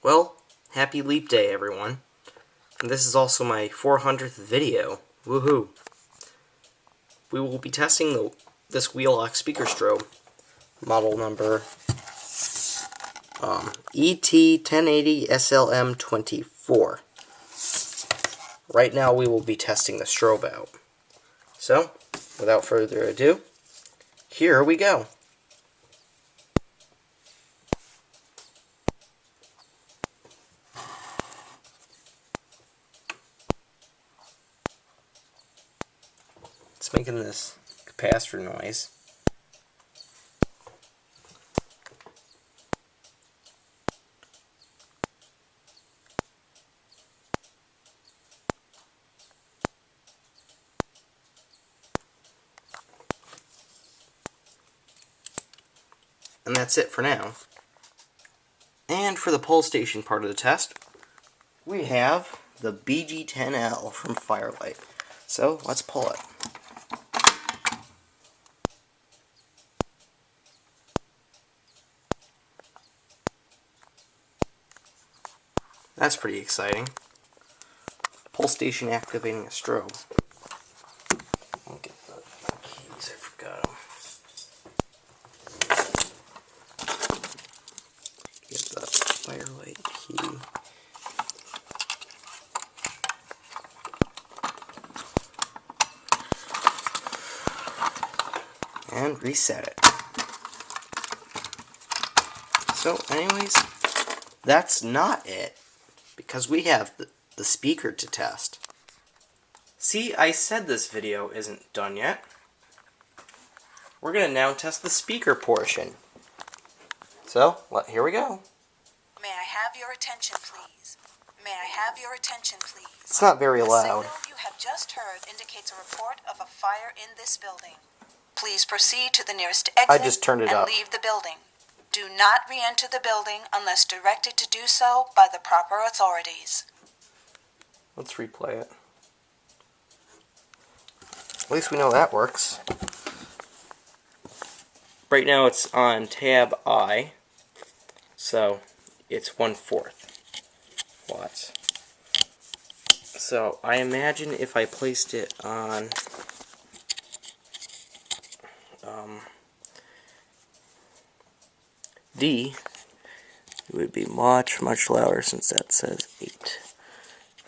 Well, happy Leap Day, everyone. And this is also my 400th video. Woohoo! We will be testing this Wheelock speaker strobe, model number ET-1080-SLM-24. Right now we will be testing the strobe out. So, without further ado, here we go. It's making this capacitor noise. And that's it for now. And for the pull station part of the test, we have the BG10L from Firelight. So let's pull it. That's pretty exciting. Pull station activating a strobe. I'll get the keys, I forgot them. Get the Firelight key. And reset it. So anyways, that's not it, because we have the speaker to test. See, I said this video isn't done yet. We're going to now test the speaker portion. So, here we go. May I have your attention, please? May I have your attention, please? It's not very loud. The signal you have just heard indicates a report of a fire in this building. Please proceed to the nearest exit I just turned it and up. leave the building. Do not re-enter the building unless directed to do so by the proper authorities. Let's replay it. At least we know that works. Right now it's on tab I, so it's 1/4 watts. So I imagine if I placed it on D, it would be much louder since that says 8.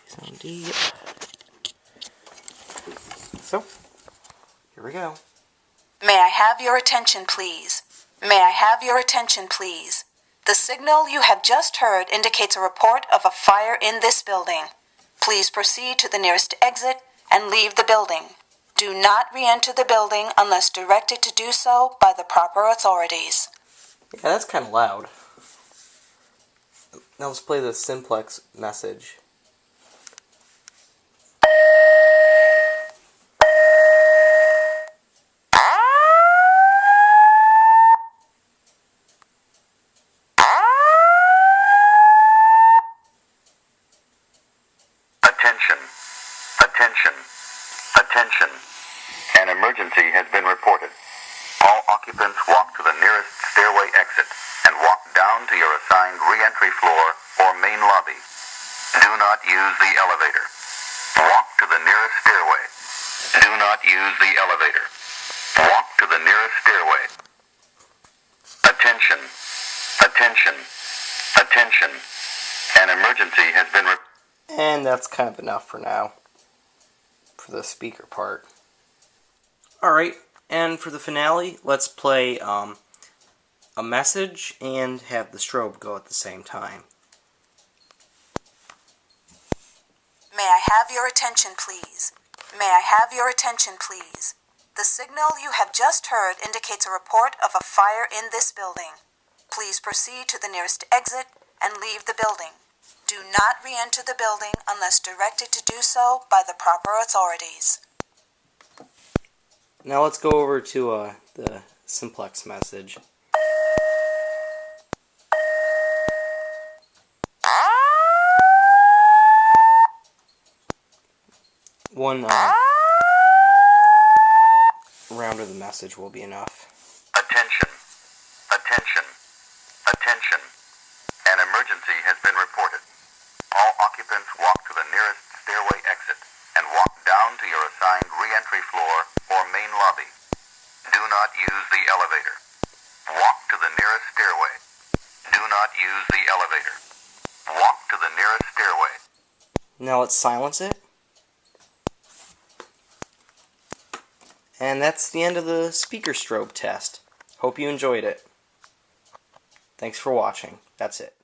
It's on D. So, here we go. May I have your attention, please? May I have your attention, please? The signal you have just heard indicates a report of a fire in this building. Please proceed to the nearest exit and leave the building. Do not re-enter the building unless directed to do so by the proper authorities. Yeah, that's kind of loud. Now let's play the simplex message. Attention, attention, attention. An emergency has been reported. All occupants walk to the nearest stairway exit and walk down to your assigned re-entry floor or main lobby. Do not use the elevator. Walk to the nearest stairway. Do not use the elevator. Walk to the nearest stairway. Attention, attention, attention. An emergency has been reported. And that's kind of enough for now, for the speaker part. Alright, and for the finale, let's play a message and have the strobe go at the same time. May I have your attention, please? May I have your attention, please? The signal you have just heard indicates a report of a fire in this building. Please proceed to the nearest exit and leave the building. Do not re-enter the building unless directed to do so by the proper authorities. Now let's go over to the simplex message. One round of the message will be enough. Attention, attention, attention. An emergency has been reported. use the elevator. Walk to the nearest stairway. Now let's silence it. And that's the end of the speaker strobe test. Hope you enjoyed it. Thanks for watching. That's it.